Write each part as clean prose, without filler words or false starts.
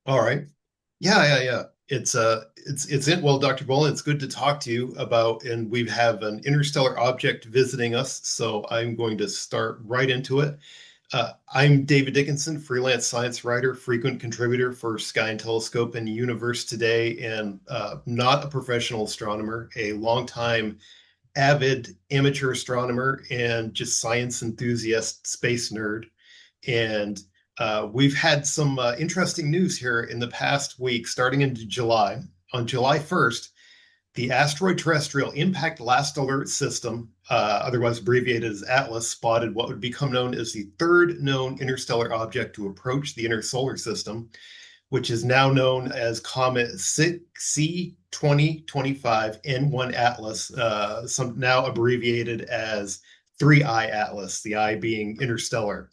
All right. Yeah. It's it. Well, Dr. Bolin, it's good to talk to you about, and we have an interstellar object visiting us, so I'm going to start right into it. I'm David Dickinson, freelance science writer, frequent contributor for Sky and Telescope and Universe Today, and not a professional astronomer, a longtime avid amateur astronomer and just science enthusiast space nerd. And we've had some interesting news here in the past week, starting in July. On July 1st, the Asteroid Terrestrial-impact Last Alert System, otherwise abbreviated as ATLAS, spotted what would become known as the third known interstellar object to approach the inner solar system, which is now known as Comet C 2025 N1 Atlas, some now abbreviated as 3I Atlas, the I being interstellar.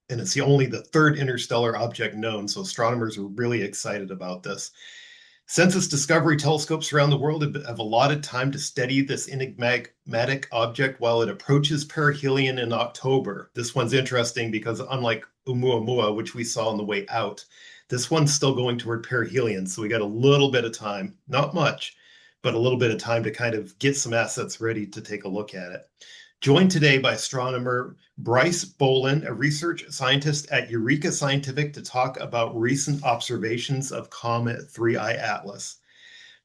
And it's only the third interstellar object known, so astronomers are really excited about this. Since its discovery, telescopes around the world have allotted time to study this enigmatic object while it approaches perihelion in October. This one's interesting because unlike Oumuamua, which we saw on the way out, this one's still going toward perihelion. So we got a little bit of time, not much, but a little bit of time to kind of get some assets ready to take a look at it. Joined today by astronomer Bryce Bolin, a research scientist at Eureka Scientific, to talk about recent observations of Comet 3I Atlas.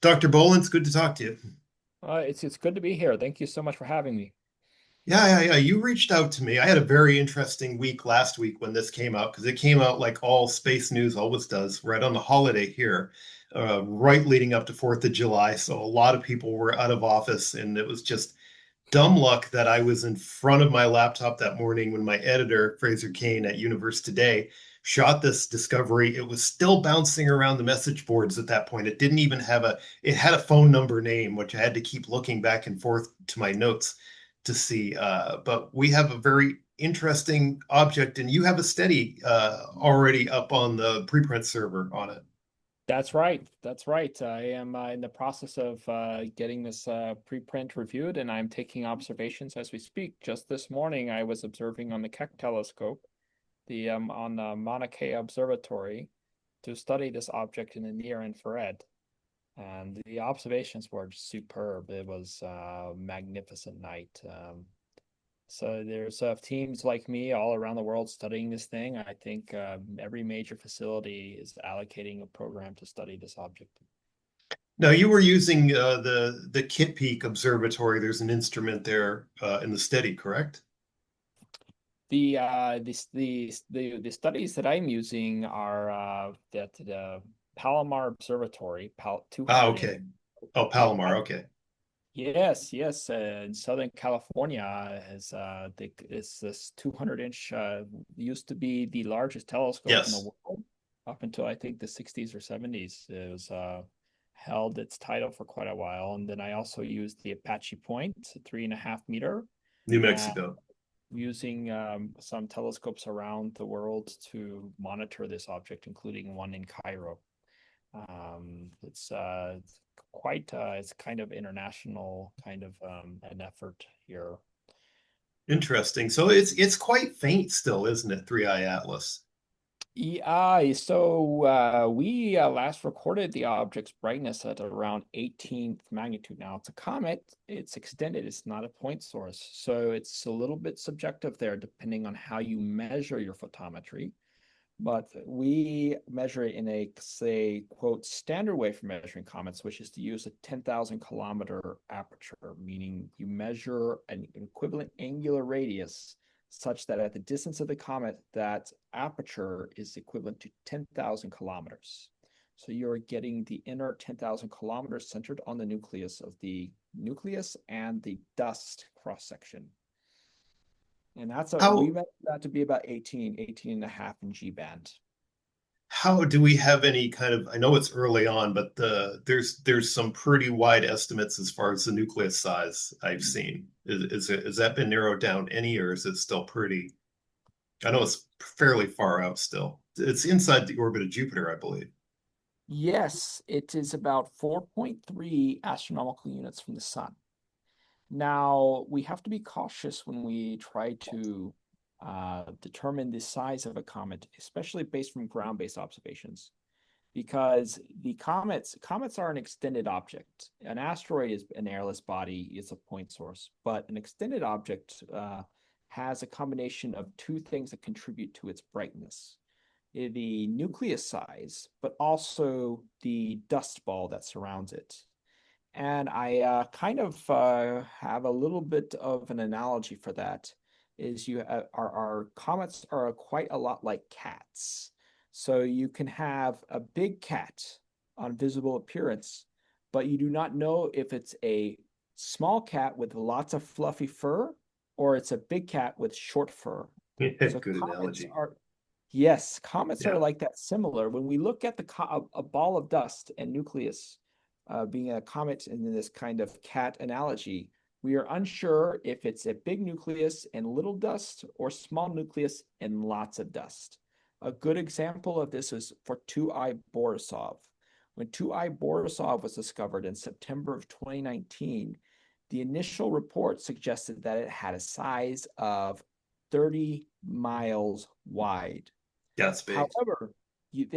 Dr. Bolin, it's good to talk to you. It's good to be here. Thank you so much for having me. Yeah. You reached out to me. I had a very interesting week last week when this came out because it came out like all space news always does, right on the holiday here, right leading up to 4th of July. So a lot of people were out of office, and it was just dumb luck that I was in front of my laptop that morning when my editor, Fraser Kane at Universe Today, shot this discovery. It was still bouncing around the message boards at that point. It didn't even have it had a phone number name, which I had to keep looking back and forth to my notes to see. But we have a very interesting object, and you have a study already up on the preprint server on it. That's right. That's right. I am in the process of getting this preprint reviewed, and I'm taking observations as we speak. Just this morning, I was observing on the Keck telescope, the on the Mauna Kea Observatory, to study this object in the near infrared. And the observations were superb. It was a magnificent night. So there's teams like me all around the world studying this thing. I think every major facility is allocating a program to study this object. Now you were using the Kitt Peak Observatory. There's an instrument there in the study, correct? The studies that I'm using are that the Palomar Observatory, Pal Ah, 200 okay. in Oh, Palomar. Okay. yes, in Southern California is this 200-inch used to be the largest telescope in the Yes. world up until I think the 60s or 70s. It was held its title for quite a while, and then I also used the Apache Point, 3.5 meter, New uh, Mexico. using some telescopes around the world to monitor this object, including one in Cairo. It's quite it's kind of international kind of an effort here. Interesting. So it's quite faint still, isn't it? 3I Atlas. Yeah, so we last recorded the object's brightness at around 18th magnitude. Now it's a comet, it's extended, it's not a point source. So it's a little bit subjective there, depending on how you measure your photometry. But we measure it in a, say, quote, standard way for measuring comets, which is to use a 10,000 kilometer aperture, meaning you measure an equivalent angular radius such that at the distance of the comet, that aperture is equivalent to 10,000 kilometers. So you're getting the inner 10,000 kilometers centered on the nucleus of the nucleus and the dust cross section. And we How meant that to be about 18 and a half in G band. how do we have any kind of, I know it's early on, but there's some pretty wide estimates as far as the nucleus size I've seen. Has that been narrowed down any, or is it still pretty? I know it's fairly far out still. It's inside the orbit of Jupiter, I believe. Yes, it is about 4.3 astronomical units from the sun. Now, we have to be cautious when we try to determine the size of a comet, especially based from ground-based observations. because the comets are an extended object. An asteroid is an airless body, it's a point source, but an extended object has a combination of two things that contribute to its brightness: the nucleus size, but also the dust ball that surrounds it. And I kind of have a little bit of an analogy for that. Is our comets are quite a lot like cats. So you can have a big cat on visible appearance, but you do not know if it's a small cat with lots of fluffy fur or it's a big cat with short fur. So Good analogy. comets are Yeah. like that similar. When we look at a ball of dust and nucleus being a comet in this kind of cat analogy, we are unsure if it's a big nucleus and little dust or small nucleus and lots of dust. A good example of this is for 2I Borisov. When 2I Borisov was discovered in September of 2019, the initial report suggested that it had a size of 30 miles wide. That's big. However,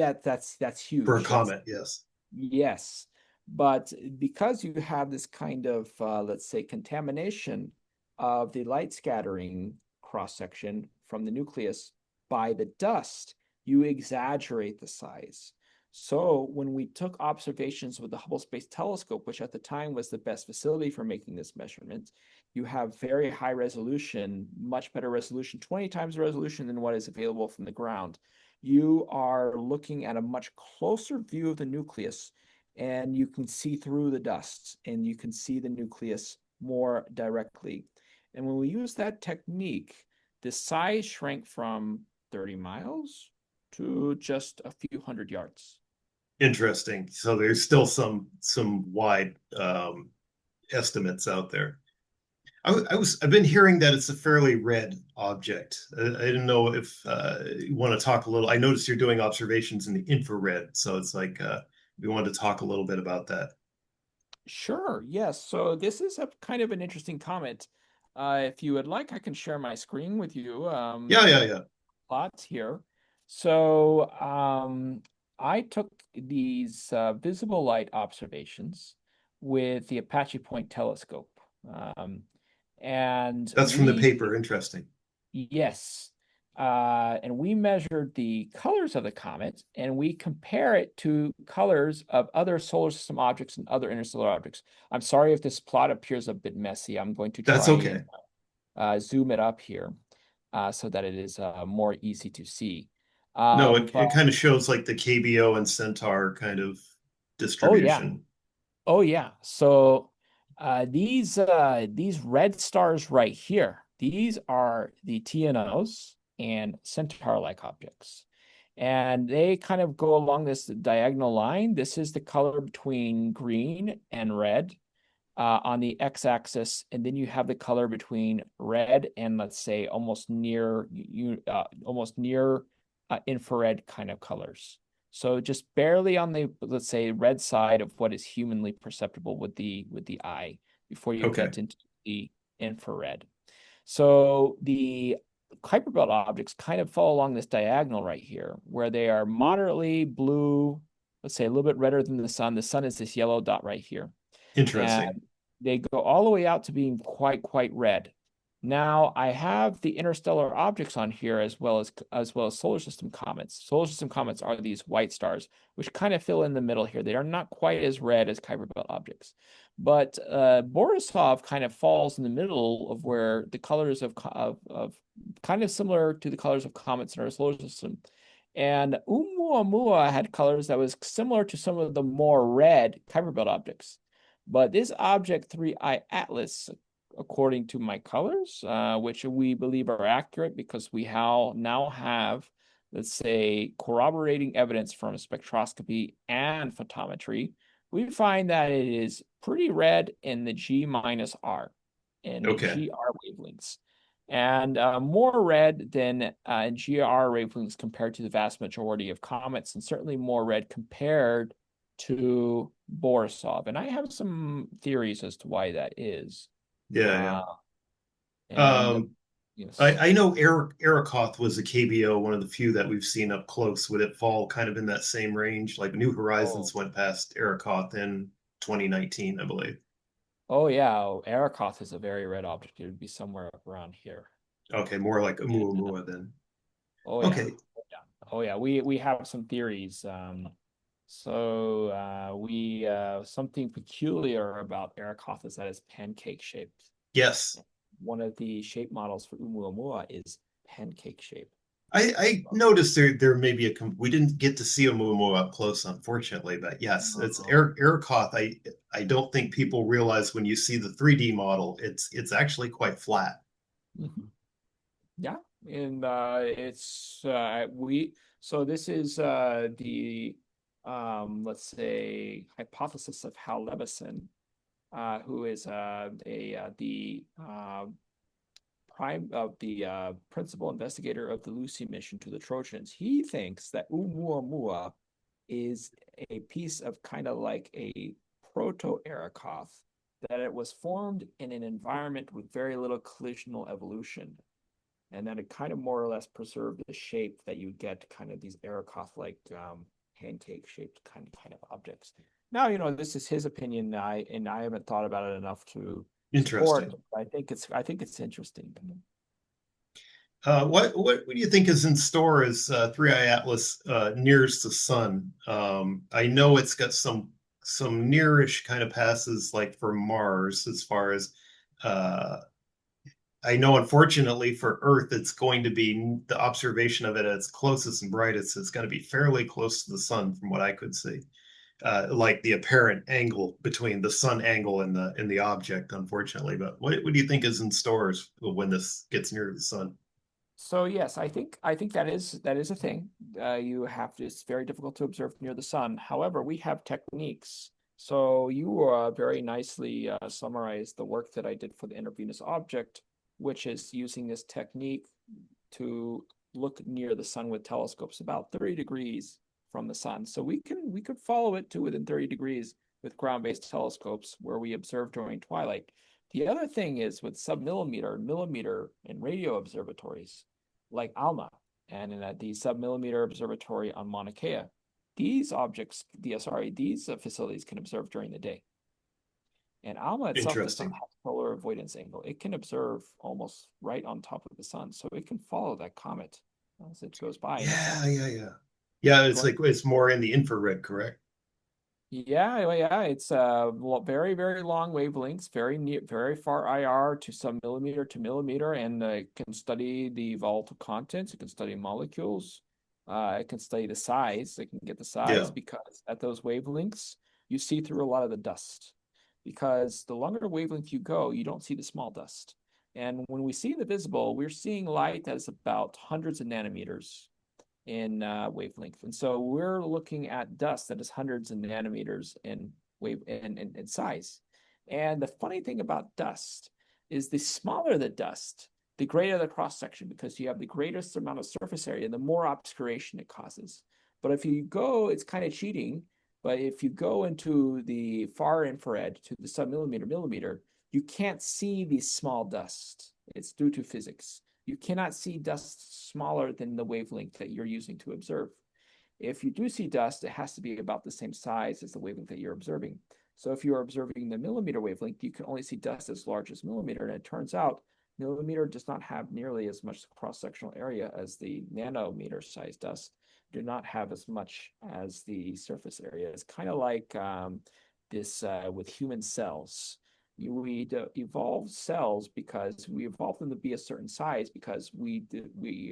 that's For a huge. That's comet, yes. Yes, but because you have this kind of, let's say, contamination of the light scattering cross section from the nucleus by the dust, you exaggerate the size. So when we took observations with the Hubble Space Telescope, which at the time was the best facility for making this measurement, you have very high resolution, much better resolution, 20 times the resolution than what is available from the ground. You are looking at a much closer view of the nucleus, and you can see through the dust and you can see the nucleus more directly. And when we use that technique, the size shrank from 30 miles to just a few hundred yards. Interesting. So there's still some wide estimates out there. I've been hearing that it's a fairly red object. I didn't know if you want to talk a little. I noticed you're doing observations in the infrared, so it's like we wanted to talk a little bit about that. Sure, yes. So this is a kind of an interesting comment. If you would like, I can share my screen with you. Yeah, yeah, yeah. Plots here. So I took these visible light observations with the Apache Point telescope. Um, and That's from the we paper. Interesting. Yes. And we measured the colors of the comet and we compare it to colors of other solar system objects and other interstellar objects. I'm sorry if this plot appears a bit messy. I'm going to That's try and okay. zoom it up here so that it is more easy to see. No, it But kind of shows like the KBO and Centaur kind of oh yeah, distribution. oh yeah. So these red stars right here, these are the TNOs and Centaur-like objects. And they kind of go along this diagonal line. This is the color between green and red on the x-axis, and then you have the color between red and let's say almost near infrared kind of colors. So just barely on the, let's say, red side of what is humanly perceptible with the eye before you Okay. get into the infrared. So the Kuiper Belt objects kind of fall along this diagonal right here, where they are moderately blue, let's say a little bit redder than the sun. The sun is this yellow dot right here. And Interesting. they go all the way out to being quite red. Now I have the interstellar objects on here as well as solar system comets. Solar system comets are these white stars, which kind of fill in the middle here. They are not quite as red as Kuiper Belt objects, but Borisov kind of falls in the middle of where the colors of kind of similar to the colors of comets in our solar system. And Oumuamua had colors that was similar to some of the more red Kuiper Belt objects. But this object 3I Atlas, according to my colors, which we believe are accurate because we now have, let's say, corroborating evidence from spectroscopy and photometry, we find that it is pretty red in the G minus R, in Okay. GR wavelengths, and more red than GR wavelengths compared to the vast majority of comets, and certainly more red compared to Borisov. And I have some theories as to why that is. Yeah, Uh, yeah. and Um, Yes. I know Arakoth was a KBO, one of the few that we've seen up close. Would it fall kind of in that same range? Like New Oh, Horizons went past Arakoth in 2019, I believe. oh yeah. Oh, Arakoth is a very red object. It would be somewhere up around here. Okay, more like And Oumuamua then. oh yeah. Okay, Oh yeah. Oh yeah. We have some theories. We something peculiar about Arakoth is that it's pancake shaped. yes. One of the shape models for Oumuamua is pancake shape. I noticed there may be we didn't get to see Oumuamua up close, unfortunately, but yes, it's Oh. Arakoth. I don't think people realize when you see the 3D model, it's actually quite flat. Mhm. Yeah, and it's we so this is the let's say hypothesis of Hal Levison, who is a the prime of the principal investigator of the Lucy mission to the Trojans. He thinks that Oumuamua is a piece of kind of like a proto-Arakoth, that it was formed in an environment with very little collisional evolution, and then it kind of more or less preserved the shape that you get kind of these Arakoth like pancake shaped kind of objects. Now, this is his opinion. I haven't thought about it enough to support Interesting. it. I think it's interesting. What do you think is in store as 3i Atlas nears the sun? I know it's got some nearish kind of passes like for Mars as far as uh, I know. Unfortunately for Earth, it's going to be the observation of it at its closest and brightest. It's going to be fairly close to the sun, from what I could see. Like the apparent angle between the sun angle and the object, unfortunately. But what do you think is in stores when this gets near the sun? So yes, I think that is a thing. You have to. It's very difficult to observe near the sun. However, we have techniques. So you very nicely summarized the work that I did for the intravenous object, which is using this technique to look near the sun with telescopes about 30 degrees from the sun. So we could follow it to within 30 degrees with ground-based telescopes where we observe during twilight. The other thing is with submillimeter, millimeter, and radio observatories like ALMA and in the submillimeter observatory on Mauna Kea. These facilities can observe during the day. And ALMA itself does not Interesting. have solar avoidance angle. It can observe almost right on top of the sun, so it can follow that comet as it goes by, and it's Yeah, actually yeah, yeah. Yeah, it's going. like it's more in the infrared, correct? Yeah, well, yeah, it's very, very long wavelengths, very near, very far IR to some millimeter to millimeter, and it can study the volatile contents. It can study molecules. It can study the size. It can get the size Yeah, because at those wavelengths, you see through a lot of the dust. Because the longer wavelength you go, you don't see the small dust. And when we see the visible, we're seeing light that is about hundreds of nanometers in wavelength. And so we're looking at dust that is hundreds of nanometers in wave in size. And the funny thing about dust is the smaller the dust, the greater the cross section because you have the greatest amount of surface area, the more obscuration it causes. But if you go, it's kind of cheating. But if you go into the far infrared to the submillimeter millimeter, you can't see the small dust. It's due to physics. You cannot see dust smaller than the wavelength that you're using to observe. If you do see dust, it has to be about the same size as the wavelength that you're observing. So if you're observing the millimeter wavelength, you can only see dust as large as millimeter. And it turns out millimeter does not have nearly as much cross-sectional area as the nanometer size dust, do not have as much as the surface area. It's kind of like this with human cells. We evolve cells because we evolved them to be a certain size because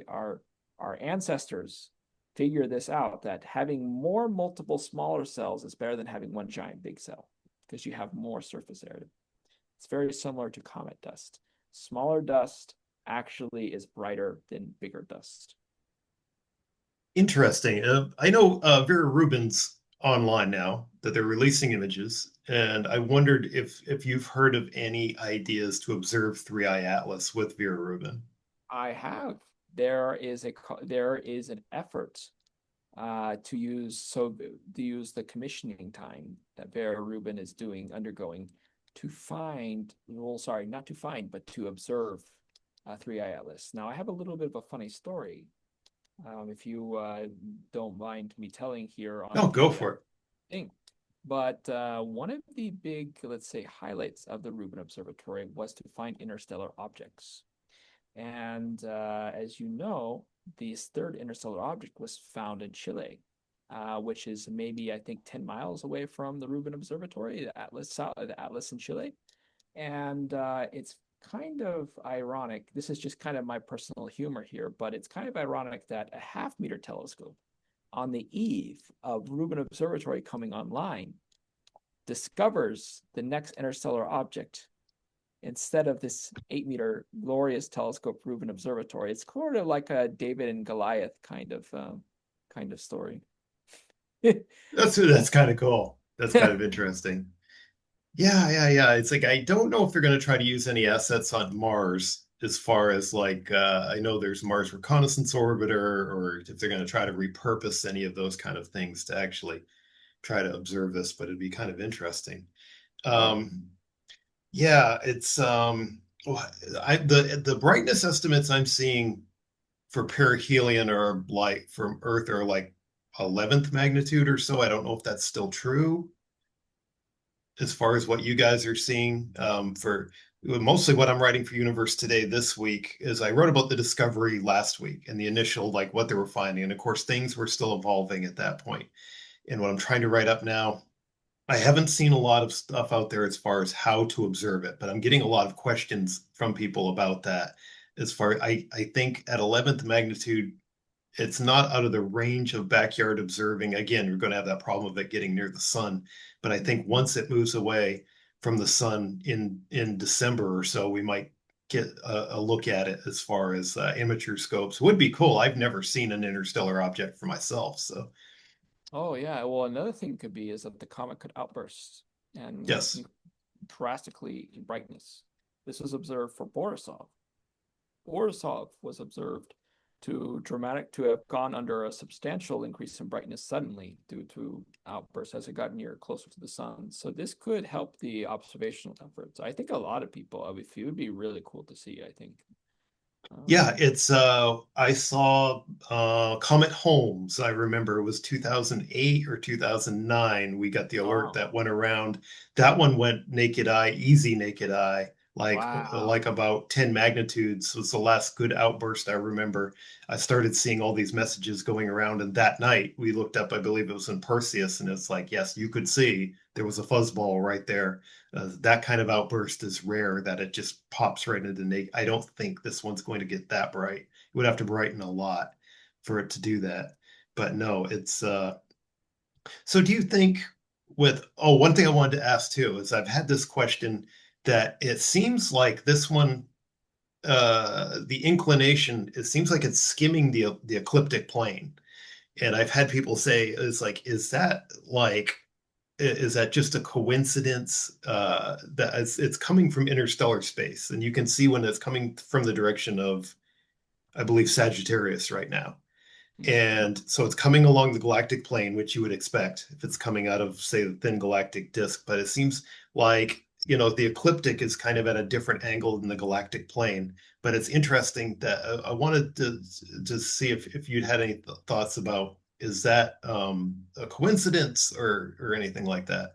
our ancestors figure this out, that having more multiple smaller cells is better than having one giant big cell because you have more surface area. It's very similar to comet dust. Smaller dust actually is brighter than bigger dust. interesting. I know Vera Rubin's online now that they're releasing images, and I wondered if you've heard of any ideas to observe 3i Atlas with Vera Rubin. I have. There is an effort to use the commissioning time that Vera Rubin is undergoing to find, well, sorry, not to find, but to observe 3I atlas. Now, I have a little bit of a funny story, if you don't mind me telling here on No, go the for it. thing. But one of the big, let's say, highlights of the Rubin Observatory was to find interstellar objects. And as you know, this third interstellar object was found in Chile, which is maybe, I think, 10 miles away from the Rubin Observatory, the Atlas in Chile. And it's kind of ironic. This is just kind of my personal humor here, but it's kind of ironic that a half-meter telescope on the eve of Rubin Observatory coming online discovers the next interstellar object instead of this 8-meter glorious telescope Rubin Observatory. It's sort of like a David and Goliath kind of story. That's kind of cool. That's kind of interesting. Yeah, yeah, yeah. It's like I don't know if they're going to try to use any assets on Mars as far as like I know there's Mars Reconnaissance Orbiter, or if they're going to try to repurpose any of those kind of things to actually try to observe this, but it'd be kind of interesting. Oh, Um, yeah, it's the brightness estimates I'm seeing for perihelion or like from Earth are like 11th magnitude or so. I don't know if that's still true as far as what you guys are seeing. For mostly what I'm writing for Universe Today this week is I wrote about the discovery last week and the initial like what they were finding, and of course things were still evolving at that point. And what I'm trying to write up now, I haven't seen a lot of stuff out there as far as how to observe it, but I'm getting a lot of questions from people about that. As far I think at 11th magnitude, it's not out of the range of backyard observing. Again, you're going to have that problem of it getting near the sun. But I think mhm. once it moves away from the sun in December or so, we might get a look at it as far as amateur scopes. Would be cool. I've never seen an interstellar object for myself. So Oh yeah. Well, another thing could be is that the comet could outburst and yes. drastically in brightness. This was observed for Borisov. Borisov was observed to have gone under a substantial increase in brightness suddenly due to outbursts as it got near closer to the sun. So this could help the observational efforts. I think a lot of people, it would be really cool to see, I think. Yeah, Um, it's I saw Comet Holmes. I remember it was 2008 or 2009. We got the alert oh, that went around. That one went naked eye, easy naked eye, wow. like about 10 magnitudes was the last good outburst I remember. I started seeing all these messages going around, and that night we looked up, I believe it was in Perseus, and it's like, yes, you could see there was a fuzzball right there. That kind of outburst is rare that it just pops right into naked. I don't think this one's going to get that bright. It would have to brighten a lot for it to do that. But no, it's so do you think with one thing I wanted to ask too is I've had this question that it seems like this one the inclination it seems like it's skimming the ecliptic plane. And I've had people say is like is that like is that just a coincidence that it's coming from interstellar space and you can see when it's coming from the direction of I believe Sagittarius right now, Mhm. and so it's coming along the galactic plane, which you would expect if it's coming out of say the thin galactic disk, but it seems like the ecliptic is kind of at a different angle than the galactic plane. But it's interesting that I wanted to see if you'd had any thoughts about is that a coincidence or anything like that.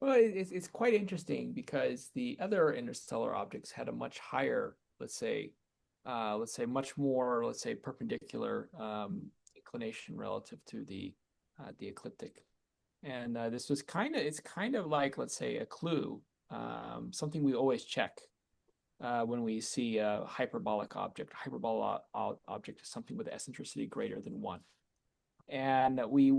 Well, it's quite interesting because the other interstellar objects had a much higher, let's say much more, let's say perpendicular inclination relative to the ecliptic. And this was it's kind of like, let's say, a clue, something we always check when we see a hyperbolic object. Hyperbolic object is something with eccentricity greater than one, and we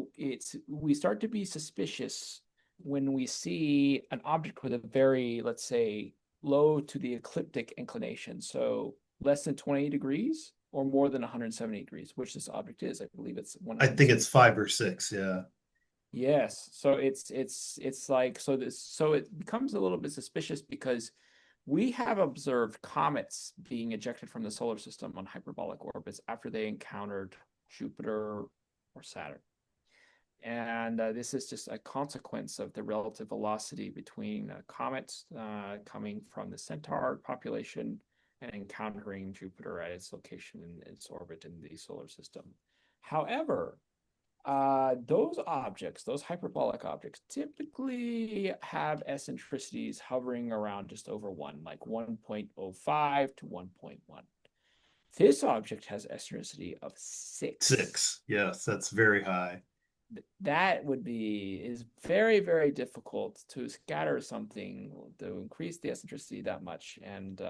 start to be suspicious when we see an object with a very, let's say, low to the ecliptic inclination, so less than 20 degrees or more than 170 degrees, which this object is. I believe it's I think it's 170. 5 or 6. Yeah. Yes, so it's like, so it becomes a little bit suspicious because we have observed comets being ejected from the solar system on hyperbolic orbits after they encountered Jupiter or Saturn. And this is just a consequence of the relative velocity between comets coming from the Centaur population and encountering Jupiter at its location in its orbit in the solar system. However, those objects, those hyperbolic objects, typically have eccentricities hovering around just over one, like 1.05 to 1.1. This object has eccentricity of 6. 6. Yes, that's very high. That is very, very difficult to scatter something to increase the eccentricity that much and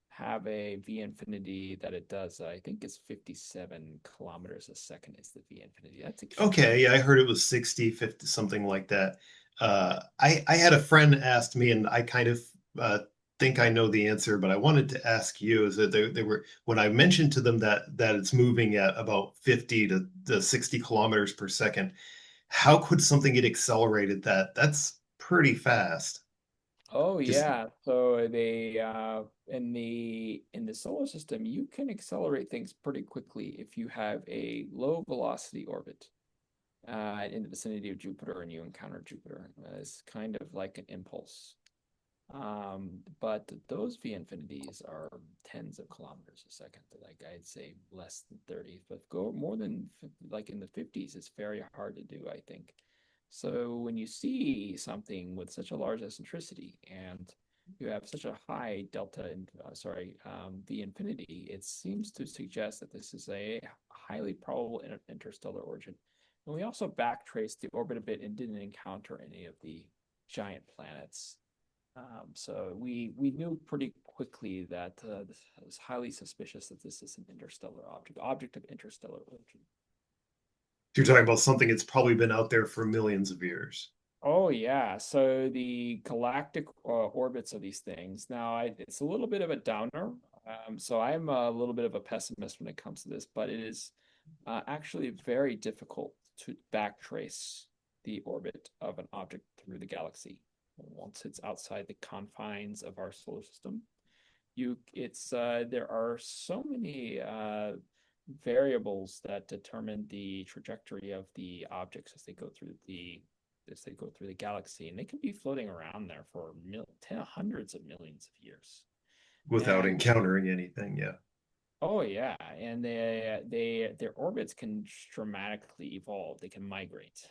have a v infinity that it does. I think it's 57 kilometers a second is the v infinity. That's Okay, extreme. yeah, I heard it was 60, 50, something like that. I had a friend asked me, and I kind of think I know the answer, but I wanted to ask you, is that they were when I mentioned to them that it's moving at about 50 to 60 kilometers per second, how could something get accelerated that's pretty fast? Oh Just yeah. So they in the solar system, you can accelerate things pretty quickly if you have a low velocity orbit in the vicinity of Jupiter and you encounter Jupiter. It's kind of like an impulse. But those V infinities are tens of kilometers a second. Like I'd say less than 30, but go more than like in the 50s, it's very hard to do, I think. So when you see something with such a large eccentricity and you have such a high delta and V infinity, it seems to suggest that this is a highly probable interstellar origin. And we also backtraced the orbit a bit and didn't encounter any of the giant planets. So we knew pretty quickly that this was highly suspicious that this is an interstellar object of interstellar origin. you're talking about something that's probably been out there for millions of years. Oh yeah, so the galactic orbits of these things. Now, it's a little bit of a downer. So I'm a little bit of a pessimist when it comes to this, but it is actually very difficult to backtrace the orbit of an object through the galaxy once it's outside the confines of our solar system. There are so many variables that determine the trajectory of the objects as they go through the galaxy, and they can be floating around there for hundreds of millions of years. Without And encountering anything. Yeah. oh yeah, and their orbits can dramatically evolve. They can migrate.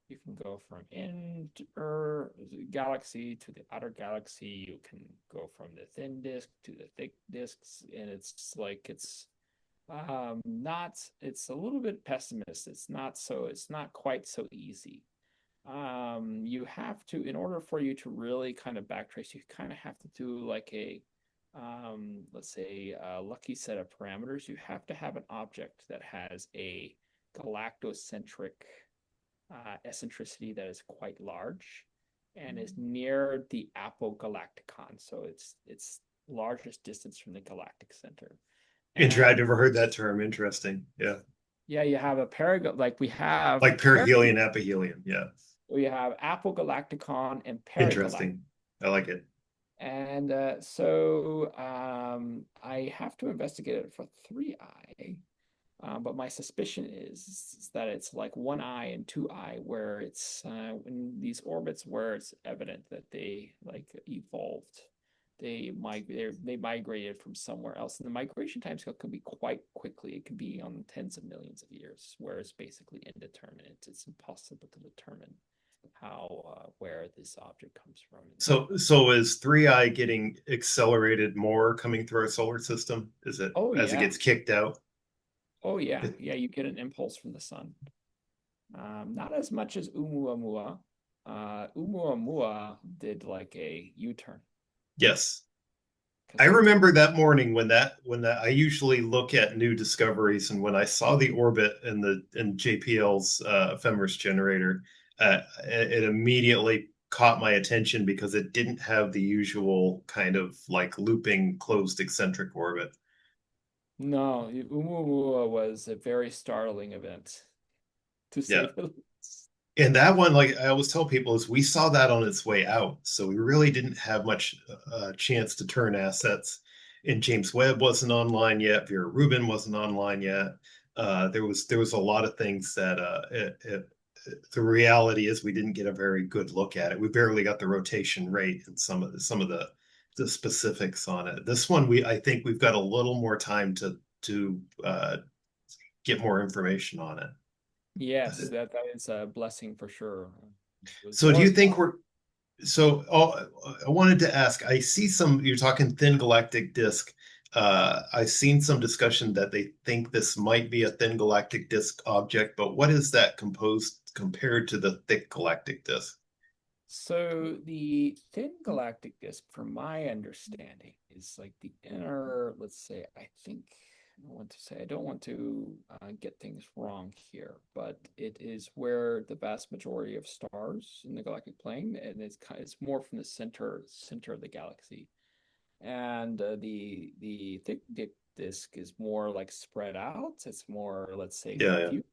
You can go from inner galaxy to the outer galaxy. You can go from the thin disk to the thick disks, and it's not it's a little bit pessimist. It's not quite so easy. You have to, in order for you to really kind of backtrace, you kind of have to do like a let's say a lucky set of parameters. You have to have an object that has a galactocentric eccentricity that is quite large and is near the apogalacticon. So it's largest distance from the galactic center. I'd And never heard that term. Interesting. Yeah. yeah, you have a parag like Like perihelion, aphelion. Yeah. we have apogalacticon and paragalacticon. Interesting. I like it. And I have to investigate it for 3i. But my suspicion is that it's like 1i and 2i, where it's in these orbits where it's evident that they like evolved. They migrated from somewhere else, and the migration timescale can be quite quickly. It can be on tens of millions of years, where it's basically indeterminate. It's impossible to determine how where this object comes from. So is 3i getting accelerated more coming through our solar system? Is it Oh as it yeah, gets kicked out? oh yeah, yeah. You get an impulse from the sun. Not as much as Oumuamua. Oumuamua did like a U-turn Yes. I because it did. remember that morning when that I usually look at new discoveries, and when I saw the orbit in JPL's ephemeris generator, it immediately caught my attention because it didn't have the usual kind of like looping closed eccentric orbit. No, Oumuamua was a very startling event, to say Yeah. the least. And that one, like I always tell people, is we saw that on its way out. So we really didn't have much chance to turn assets. And James Webb wasn't online yet. Vera Rubin wasn't online yet. There was a lot of things that the reality is we didn't get a very good look at it. We barely got the rotation rate and some of the the specifics on it. This one, I think we've got a little more time to get more information on it. Yes, that is a blessing for sure. It was So do more you think we're so I wanted to ask, I see some, you're talking thin galactic disk. I've seen some discussion that they think this might be a thin galactic disk object, but what is that composed compared to the thick galactic disk? So the thin galactic disk, from my understanding, is like the inner, let's say, I don't want to get things wrong here, but it is where the vast majority of stars in the galactic plane, and it's more from the center of the galaxy. And the thick disk is more like spread out. It's more, let's say, Yeah, yeah. diffuse.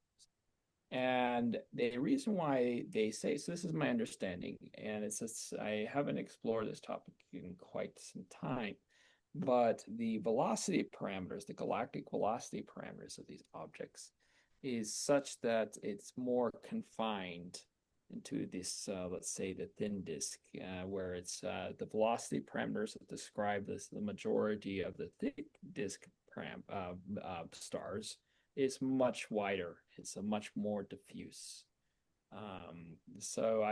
And the reason why they say, so this is my understanding, and I haven't explored this topic in quite some time, but the velocity parameters, the galactic velocity parameters of these objects is such that it's more confined into this, let's say, the thin disk, where it's the velocity parameters that describe the majority of the thick disk stars is much wider. It's a much more diffuse. So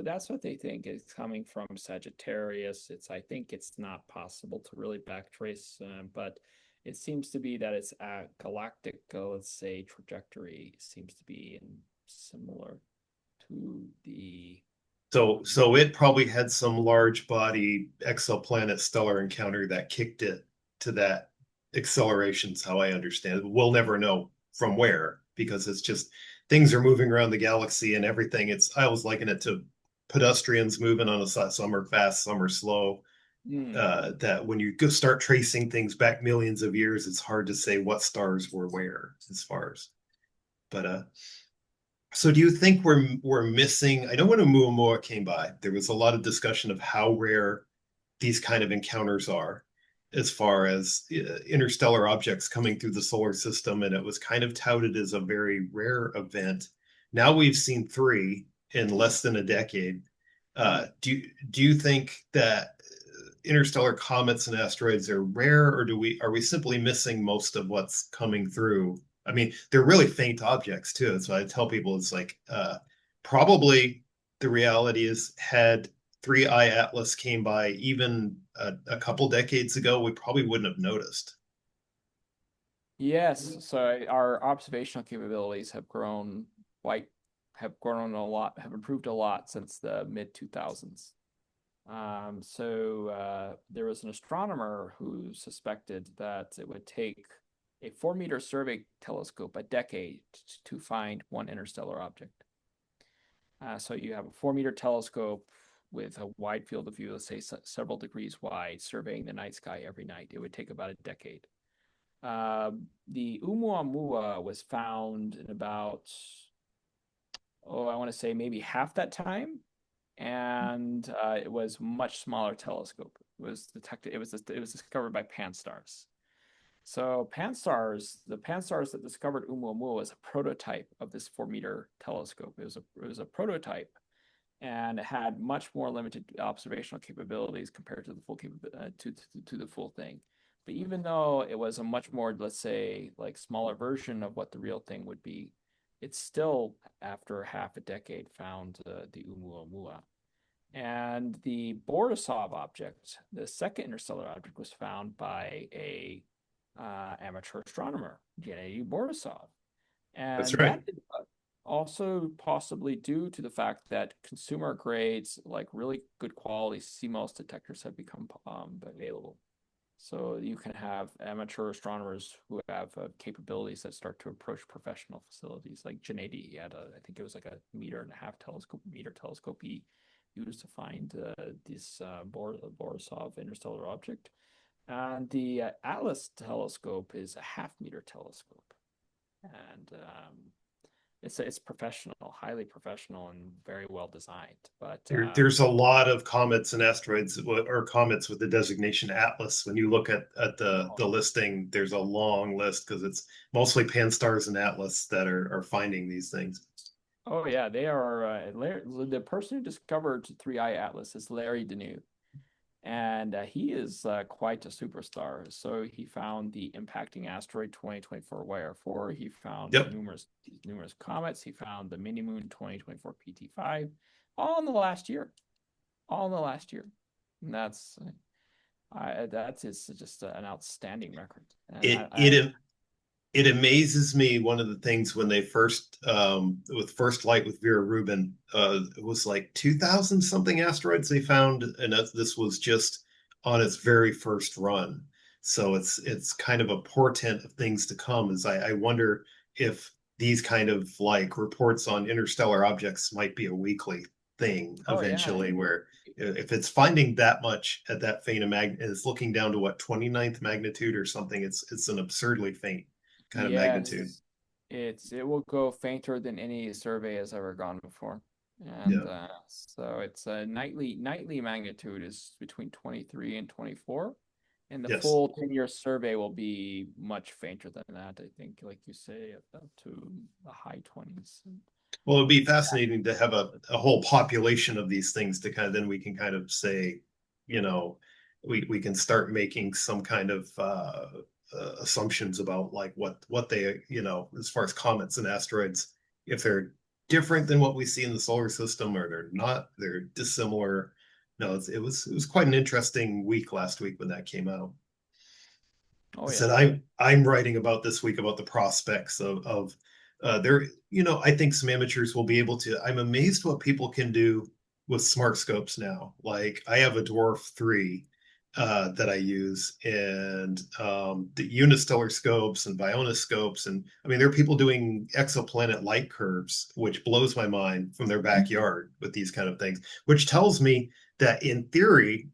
that's what they think is coming from Sagittarius. I think it's not possible to really backtrace, but it seems to be that its galactic, let's say, trajectory seems to be similar to the So it probably had some large body exoplanet stellar encounter that kicked it to that acceleration's how I understand it. We'll never know from where because it's just things are moving around the galaxy and everything. I always liken it to pedestrians moving on a side. Some are fast, some are slow. Hmm. That when you go start tracing things back millions of years, it's hard to say what stars were where as far as. But so do you think we're missing? I know when Oumuamua came by, there was a lot of discussion of how rare these kind of encounters are as far as interstellar objects coming through the solar system, and it was kind of touted as a very rare event. Now we've seen three in less than a decade. Do you think that interstellar comets and asteroids are rare, or are we simply missing most of what's coming through? I mean, they're really faint objects too. So I tell people it's like probably the reality is had Three Eye Atlas came by even a couple decades ago, we probably wouldn't have noticed. Yes, so our observational capabilities quite have grown a lot, have improved a lot since the mid 2000s. There was an astronomer who suspected that it would take a 4-meter survey telescope a decade to find one interstellar object. So you have a 4-meter telescope with a wide field of view, let's say several degrees wide, surveying the night sky every night. It would take about a decade. The Oumuamua was found in about, I want to say maybe half that time, and it was a much smaller telescope. It was detected. It was discovered by Pan-STARRS. So the Pan-STARRS that discovered Oumuamua was a prototype of this 4-meter telescope. It was a prototype, and it had much more limited observational capabilities compared to the to the full thing. But even though it was a much more, let's say, like smaller version of what the real thing would be, it's still, after half a decade, found the Oumuamua. And the Borisov object, the second interstellar object, was found by a amateur astronomer, Gennady Borisov. That's And right. that also possibly due to the fact that consumer grades, like really good quality CMOS detectors, have become available. So you can have amateur astronomers who have capabilities that start to approach professional facilities. Like Gennady, he had I think it was like a meter telescope he used to find this Borisov interstellar object. And the Atlas telescope is a half-meter telescope, and it's professional, highly professional, and very well designed. But There's a lot of comets and asteroids or comets with the designation Atlas. When you look at the listing, there's a long list because it's mostly Pan-STARRS and Atlas that are finding these things. oh yeah, they are. The person who discovered Three Eye Atlas is Larry Deneuve. and he is quite a superstar. So he found the impacting asteroid 2024 YR4. He found Yep. numerous comets. He found the mini moon 2024 PT5, all in the last year. All in the last year. And that's just an outstanding record. And It it it amazes me. One of the things when they first with first light with Vera Rubin, it was like 2000 something asteroids they found, and this was just on its very first run. So it's kind of a portent of things to come. As I wonder if these kind of like reports on interstellar objects might be a weekly thing oh yeah, eventually, where if it's finding that much at that faint of mag, and it's looking down to what 29th magnitude or something, it's an absurdly faint kind of magnitude. yes, it will go fainter than any survey has ever gone before. And Yeah. so it's a nightly magnitude is between 23 and 24. And the Yes. full 10-year survey will be much fainter than that, I think, like you say, up to the high 20s. Well, it'd be fascinating to have a whole population of these things to kind of then we can kind of say, you know, we can start making some kind of assumptions about like what they, as far as comets and asteroids, if they're different than what we see in the solar system or they're not, they're dissimilar. No, it was quite an interesting week last week when that came out. Oh Said yeah. I'm writing about this week about the prospects of there. I think some amateurs will be able to. I'm amazed what people can do with smart scopes now. Like I have a Dwarf 3 that I use, and the unistellar scopes and bionoscopes, and I mean there are people doing exoplanet light curves, which blows my mind from their backyard with these kind of things, which tells me that in theory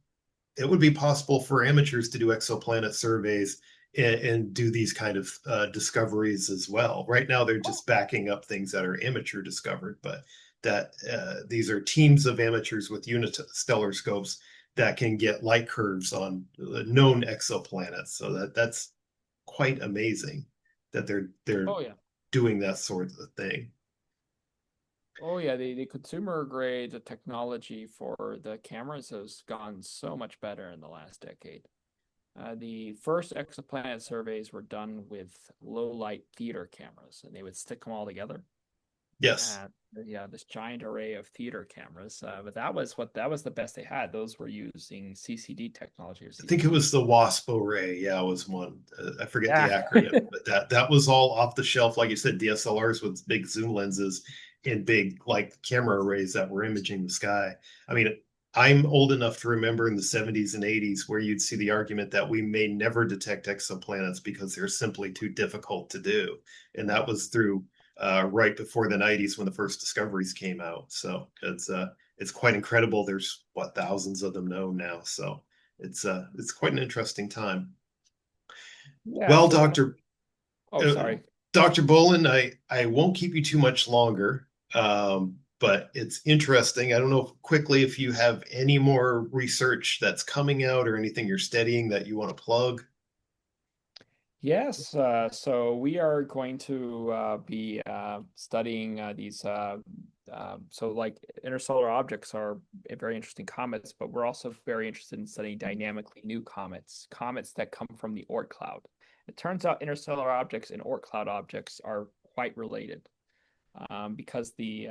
it would be possible for amateurs to do exoplanet surveys and do these kind of discoveries as well. Right now, they're just backing up things that are amateur discovered, but that these are teams of amateurs with unistellar scopes that can get light curves on known exoplanets. So that's quite amazing that they're Oh yeah. doing that sort of thing. Oh yeah, the consumer grade technology for the cameras has gone so much better in the last decade. The first exoplanet surveys were done with low light theater cameras, and they would stick them all together. Yes. And yeah, this giant array of theater cameras. But that was the best they had. Those were using CCD technology or I think it CCD. was the WASP array. Yeah, it was one. I forget the Yeah. acronym, but that was all off the shelf, like you said, DSLRs with big zoom lenses and big like camera arrays that were imaging the sky. I mean, I'm old enough to remember in the 70s and 80s where you'd see the argument that we may never detect exoplanets because they're simply too difficult to do, and that was through right before the 90s when the first discoveries came out. So it's quite incredible. There's what thousands of them known now. So it's quite an interesting time. Yeah, Well, so the Doctor oh uh, sorry. Doctor Bolin, I won't keep you too much longer, but it's interesting. I don't know quickly if you have any more research that's coming out or anything you're studying that you want to plug. Yes, so we are going to be studying these. So, like interstellar objects are very interesting comets, but we're also very interested in studying dynamically new comets, comets that come from the Oort cloud. It turns out interstellar objects and Oort cloud objects are quite related because the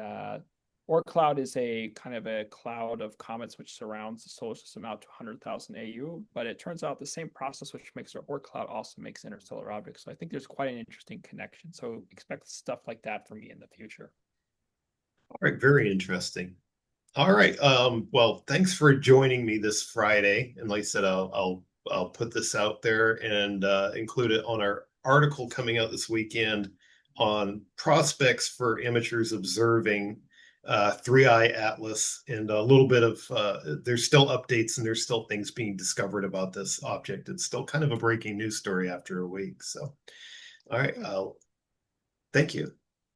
Oort cloud is a kind of a cloud of comets which surrounds the solar system out to 100,000 AU. But it turns out the same process which makes our Oort cloud also makes interstellar objects. So I think there's quite an interesting connection. So expect stuff like that from me in the future. All right, very interesting. All right. Well, thanks for joining me this Friday. And like I said, I'll put this out there and include it on our article coming out this weekend on prospects for amateurs observing Three Eye Atlas and a little bit of there's still updates and there's still things being discovered about this object. It's still kind of a breaking news story after a week. So, all right. Thank you.